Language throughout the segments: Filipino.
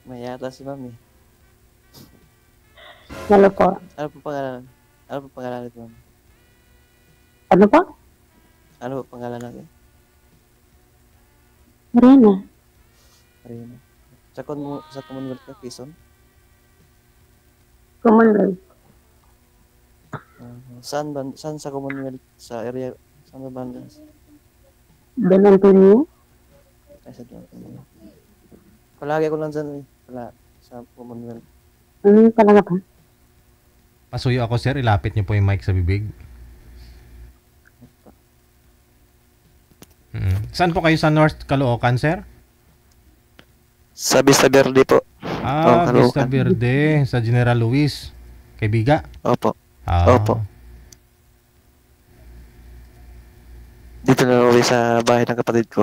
May yata si ma'am eh. Ano po? Ano po pangalan? Ano po pangalan nito, ma'am? Ano po? Ano po pangalan natin? Mariana. Marina. Sa Commonwealth ka, Quezon? Commonwealth. Saan sa Commonwealth? Sa area, saan ba banda? Don Antonio. Ay, sa doon. Palagi ako lang dyan eh. Sa Commonwealth. Talaga ba? Pasuyo ako, sir. Ilapit niyo po yung mic sa bibig. Saan po kayo sa North Caloocan, sir? Sa Vista Verde po. Vista Caloocan. Verde, sa General Luis. Kay Biga. Opo. Opo. Dito na uwi sa bahay ng kapatid ko.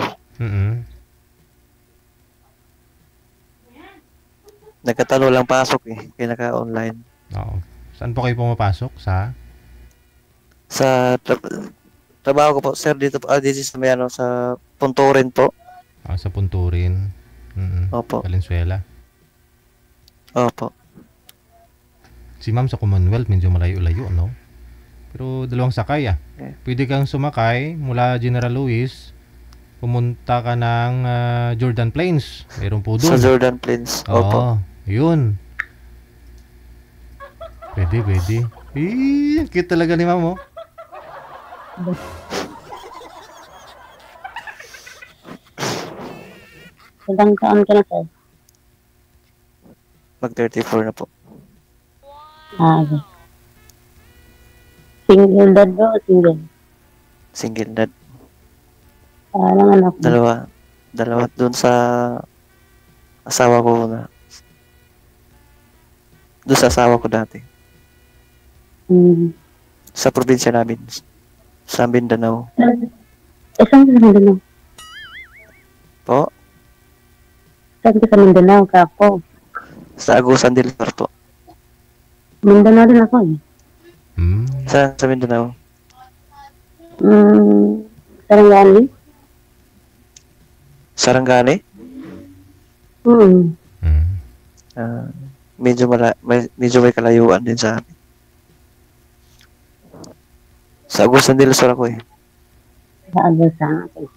Nagkatalo lang pasok eh. Kaya naka-online. Oo. Saan po kayo pumapasok? Sa trabaho ko po, sir, dito po. Dito sa may sa Punturin po. Sa Punturin. Opo. Valenzuela. Opo. Si ma'am sa Commonwealth, medyo malayo-layo, no? Pero dalawang sakay Okay. Pwede kang sumakay mula General Luis, pumunta ka ng Jordan Plains. Meron po doon. Sa Jordan Plains. Opo. Yun. Pwede. Cute talaga ni ma'am, oh. Ilang taon ka na, sir? Mag-34 na po. Okay. Single dad ba o single? Single dad. Parang anak mo. Dalawa doon sa asawa ko na. Doon sa asawa ko dati. Sa probinsya namin. Sa Mindanao. Saan ka sa Mindanao? Po? Saan ka sa Mindanao, Kapo? Sa Agusan del Sur po. Mindanao din ako eh. Sa Mindanao? Sarangani? Sarangani? Medyo may kalayuan din sa amin. Sa Agusan del Sur ako eh. Sa Agusan. Okay.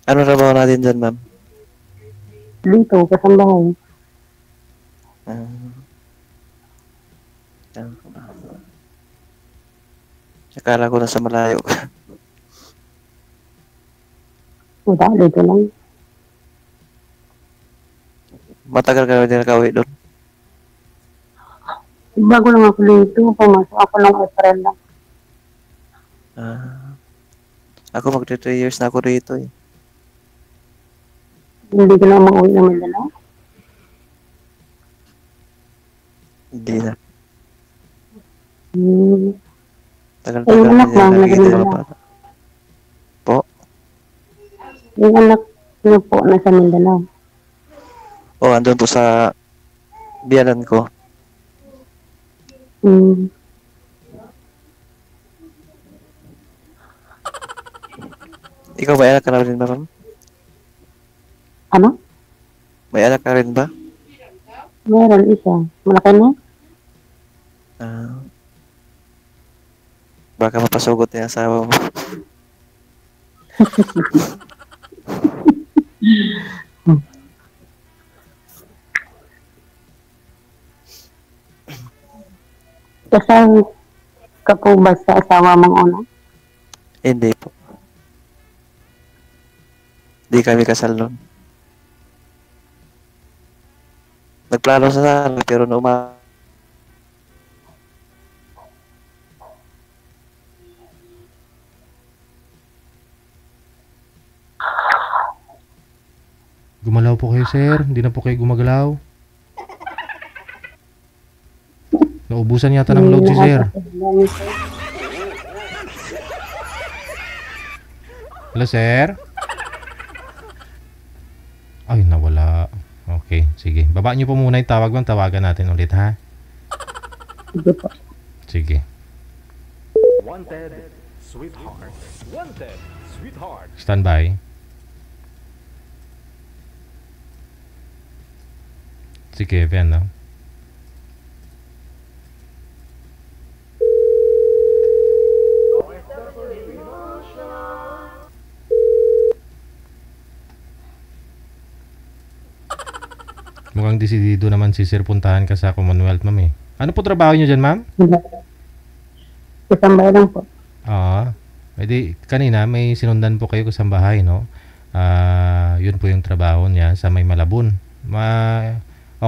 Ano trabaho natin dyan, ma'am? Dito, kasambahay. Akala ko nasa malayo ka. Wala, dito lang. Matagal ka na din nakauwi doon? Bago lang ako dito, pumasok ako ng April lang. Ako mag-3 years na ako rito eh. Hindi ko na mag-uwi ng Mindanao. Hindi na. Yung anak mo, nasa Po? Yung anak niyo po, nasa Mindanao. Andun po sa biyanan ko. Ikaw, may anak ka na rin ba, ma'am? Ano? May anak ka rin ba? Meron isa. Malaki na? Baka mapasugot na yung asawa mo. Kasal ka po ba sa asawa mong una? Hindi po. Di kami kasal noon. Nagplano sa sana pero Gumalaw po kayo, sir. Hindi na po kayo gumagalaw. Naubusan yata ng load si sir. Hello, sir? Ay, nawala. Okay, sige. Baba niyo po muna yung tawag. Tawagan natin ulit, ha? Sige po. Sige. Wanted, sweetheart. Wanted, sweetheart. Stand by. Si Kevin, no? Mukhang desidido naman si Sir puntahan ka sa Commonwealth, ma'am eh. Ano po trabaho niyo dyan, ma'am? Kasambay lang po. Oo. Edi, kanina may sinundan po kayo kasambahay, no? Yun po yung trabaho niya sa may Malabon.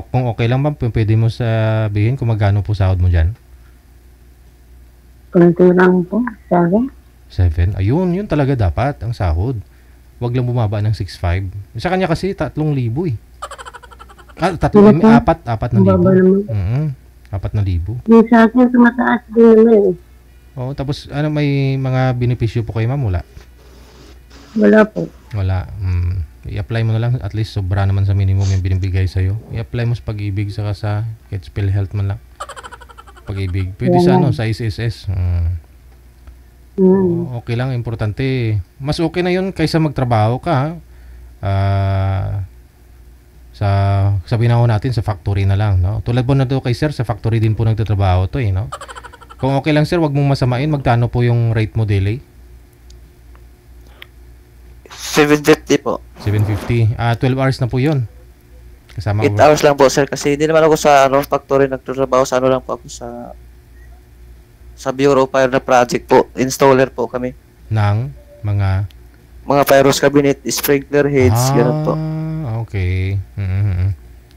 Kung okay lang, ma'am, pwede mo sabihin kung magkano po sahod mo dyan? Kunti lang po. 7. 7? Ayun, yun talaga dapat ang sahod. Wag lang bumaba ng 6.5. Sa kanya kasi 3,000 eh. Apat na libo. Baba naman. 4,000. Yung sa akin, tumataas din naman eh. Oo, tapos may mga benepisyo po kayo, ma'am? Wala? Wala po. Wala. I-apply mo na lang. At least sobra naman sa minimum yung binibigay sa'yo. I-apply mo sa Pag-ibig saka sa Spell Health man lang. Pag-ibig. Pwede sa sa SSS. Okay lang. Importante. Mas okay na yun kaysa magtrabaho ka. Sabihin na natin sa factory na lang, no? Tulad po na to kay sir, sa factory din po nagtatrabaho to eh, no? Kung okay lang sir, wag mong masamain. Magkano po yung rate mo daily? 750 po. 750. 12 hours na po yun. Kasama 8 hours lang po, sir. Kasi hindi naman ako sa factory nagtatrabaho. Sa lang po ako sa Bureau Fire na project po. Installer po kami. ng mga Pyros cabinet, sprinkler heads, ganun po. Okay.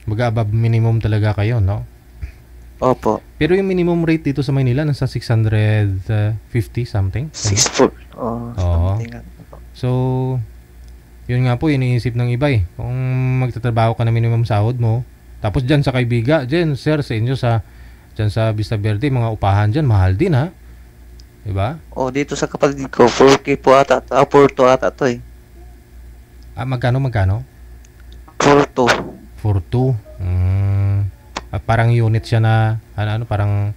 Baga above minimum talaga kayo, no? Opo. Pero yung minimum rate dito sa Maynila nasa 650 something. 6 Oo. something nga po. So, yun nga po, iniisip ng iba eh. Kung magtatrabaho ka na minimum sahod mo, tapos dyan sa Kaibiga, dyan, sir, sa inyo, dyan sa Vista Verde, mga upahan dyan, mahal din ha. Diba? Dito sa kapatid ko, 4K po ata, 4-2 ata to eh. Magkano? 4-2. 4.2. Parang unit siya na, parang,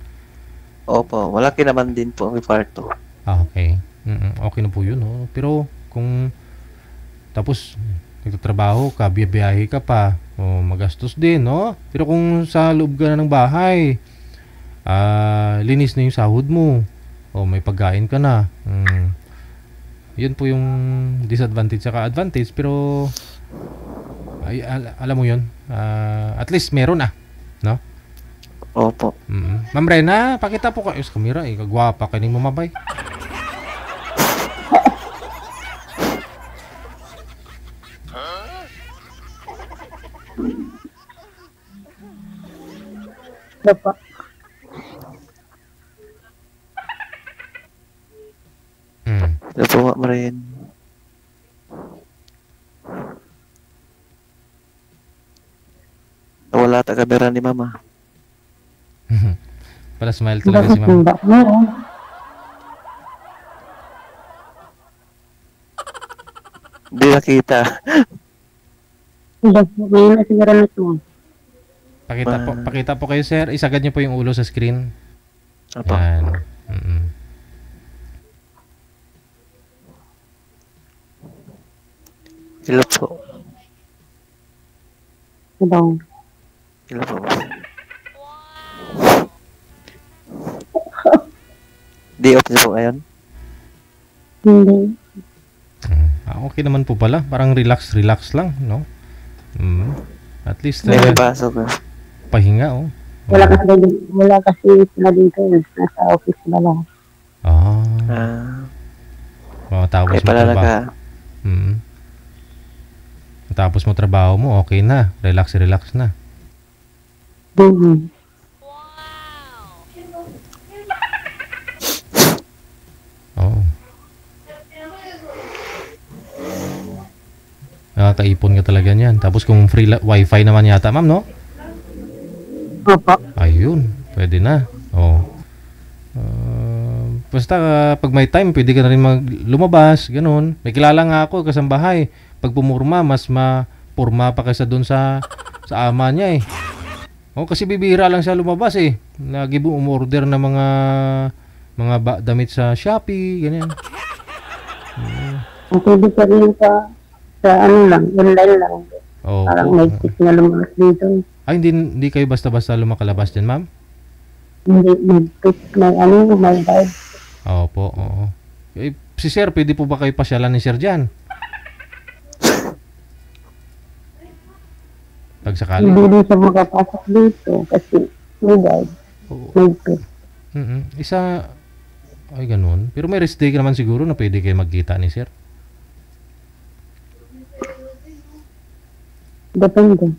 Opo, malaki naman din po ang kwarto. okay. Okay na po yun, no? Pero, tapos, nagtatrabaho ka, biyahe ka pa, magastos din, no? Pero kung sa loob ka na ng bahay, linis na yung sahod mo, may pagkain ka na, yun po yung disadvantage saka advantage, pero, alam mo yun, at least meron no? Opo. Ma'am Rena, pakita po kayo sa kamera, kagwapa ka ning mamabay. Opo. Ito po, Marin. Nawala ta kamera ni Mama. Para smile talaga si ma'am. Hindi nakita. Ngayon na siguro na ito. Pakita po kayo sir, isagad niyo po yung ulo sa screen. Opo. Yan. Hello po. Hello. Hello po. Day off niyo po ngayon? Hindi. Okay naman po pala. Parang relax lang, no? At least, May pasok na. pahinga, Wala kasi sila dito. Nasa office na lang. Tapos mo pala trabaho. Tapos mo trabaho mo, okay na. Relax na. Nakakaipon ka talaga niyan. Tapos kung free wifi naman yata, ma'am, no? Opo. Ayun, pwede na. Basta pag may time, pwede ka na rin lumabas, ganun. May kilala nga ako, kasambahay. Pag pumurma, mas mapurma pa kaysa dun sa ama niya eh. Kasi bibihira lang siya lumabas eh. Lagi umorder na mga damit sa Shopee, ganyan. Pwede ka rin sa online lang. Parang Opo. may tik na lumabas dito. Ay, hindi kayo basta-basta lumakalabas dyan, ma'am? Hindi, may tik, may guide. Opo, oo. Si sir, pwede po ba kayo pasyalan ni sir dyan? Pag sakali. Hindi din siya makapasok dito kasi may guide, Oo. may tik. Isa, ay ganun. Pero may rest day ka naman siguro na pwede kayo magkita ni sir. Depende.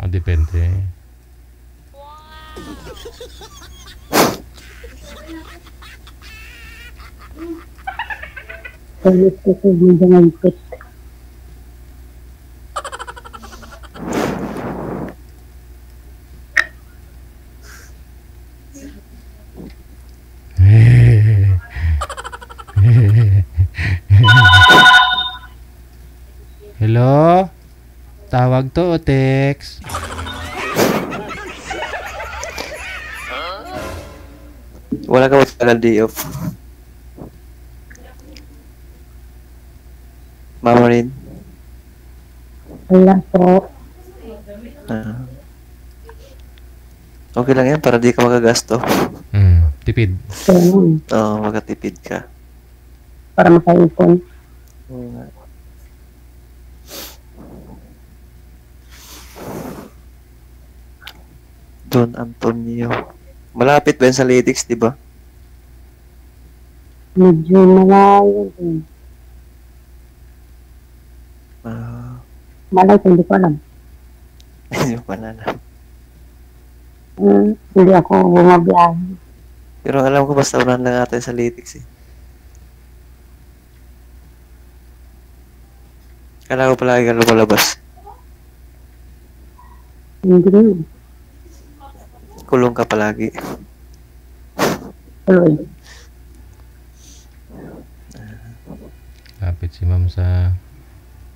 Depende. Service kasi hindi may tik. Hello? Tawag to o text? Wala ka magtagal day off. Mama rin. Wala po. Ah. Okay lang yan para di ka magagasto. Tipid. Kaya naman, Oo, magkatipid ka. para makaipon. Oo nga. Don Antonio. Malapit ba yan sa Lytics, di ba? Medyo malayo din. Ah, Malay ko, hindi ko alam. hindi pa na alam. Hindi ako bumabiyahe. Pero alam ko basta unahan lang natin sa Lytics eh. Kala ko palagi ka lumalabas. Hindi rin. Kulong ka palagi. Tuloy. Lapit si ma'am sa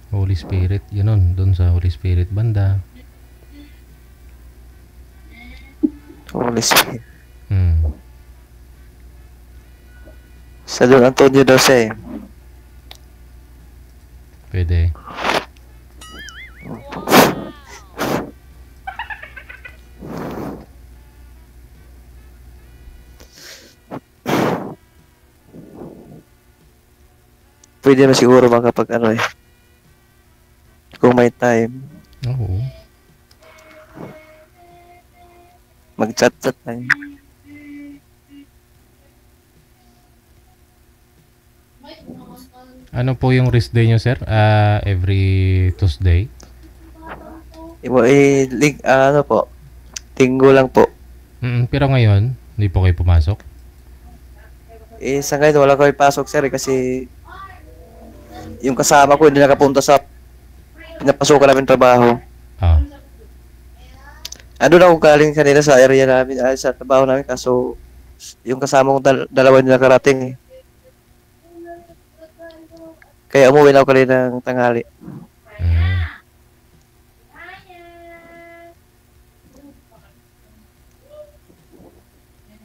Holy Spirit. Ganun, doon sa Holy Spirit banda. Holy Spirit. Hmm. Sa Don Antonio daw siya eh. Pwede. Pwede na siguro makapag ano eh. Kung may time, Oo. mag-chat-chat lang. Ano po yung rest day nyo, sir? Every Tuesday? Link, ano po, Linggo lang po. Pero ngayon, hindi po kayo pumasok? Sa ngayon, wala ko ipasok sir eh, kasi yung kasama ko hindi nakapunta sa pinapasukan namin trabaho. Ah. Ano na kung galing kanina sa area namin, sa trabaho namin, kaso yung kasama kong dalawa nila nakarating eh. Kaya umuwi na ako kanina ng tanghali.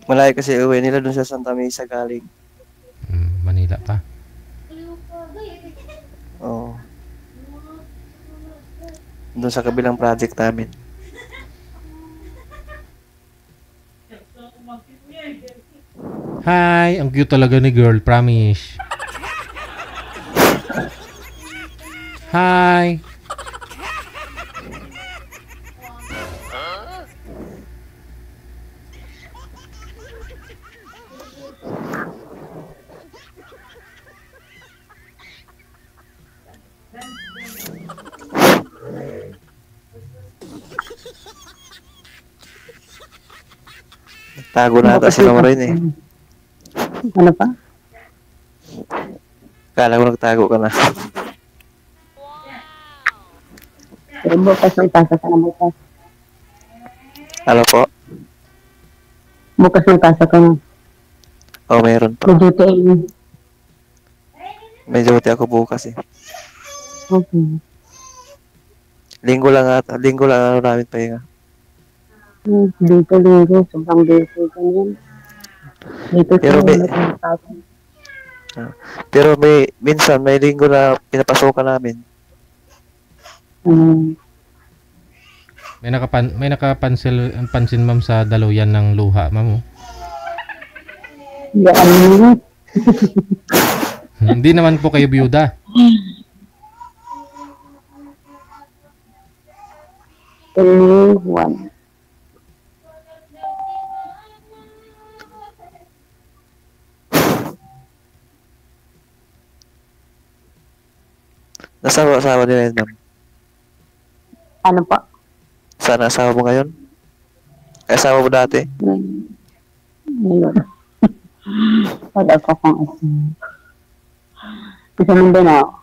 Malayo kasi uwi nila dun sa Santa Mesa galing. Manila pa. Oo. Doon sa kabilang project namin. Hi! Ang cute talaga ni girl, promise. Hi! Tago na ata si Mama Rain eh. Ano pa? Kala ko nagtago ka na. Pero bukas may pasok ka na bukas. Ano po? Bukas may pasok ka na. Oh, meron pa. May duty eh. May duty ako bukas eh. Okay. Linggo lang ano namin pahinga. Dito linggo, sobrang busy ka niyan. Dito Pero may- pasok. Pero minsan may linggo na pinapasukan namin. May pansin ma'am sa daluyan ng luha, ma'am. Oh. Yan. Hindi naman po kayo byuda. 1. Asawa nila yun, ma'am. Ano po? Saan ang asawa mo ngayon? Ay, asawa mo dati? Ngayon. Wala ko kung asin. Sa Mindanao.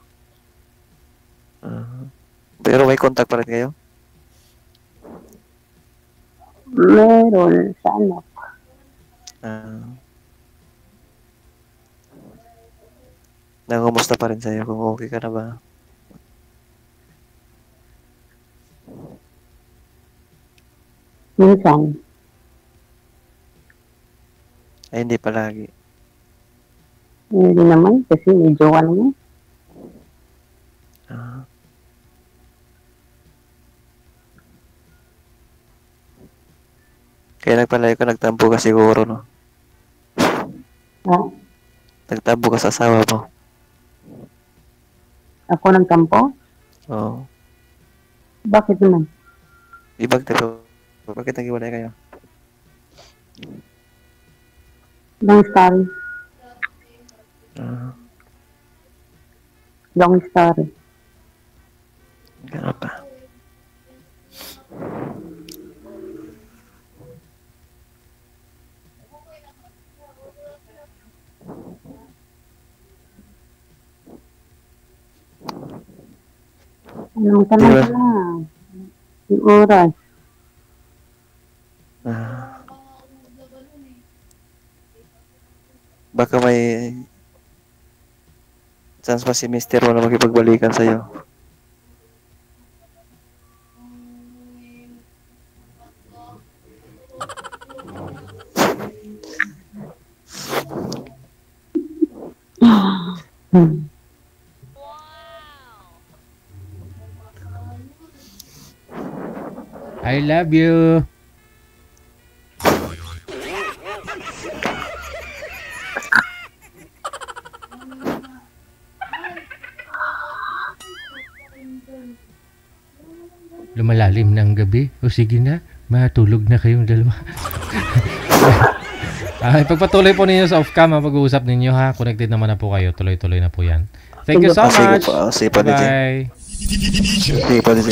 Pero may contact pa rin kayo? Meron sa anak. Nangumusta pa rin sa'yo kung okay ka na ba? Minsan. Ay, hindi palagi. Hindi naman kasi may jowa naman. Kaya nagpalayo ka, nagtampo ka siguro, no? Ha? Nagtampo ka sa asawa mo. Ako nagtampo? Oo. Bakit naman? Ibang tito. Bakit nag-iwalay kayo? Long story. Long story. Gano'n pa. Anong tanong Diba? ka na? Yung oras. Baka may chance pa si mister mo na makipagbalikan sa'yo. I love you. Lumalalim na ang gabi. O sige na, matulog na kayong dalawa. Ipagpatuloy po ninyo sa off-cam, pag-uusap ninyo ha. Connected naman na po kayo. Tuloy-tuloy na po yan. Thank you so Sige much. po. Sige po, DJ. Bye. Sige po, DJ.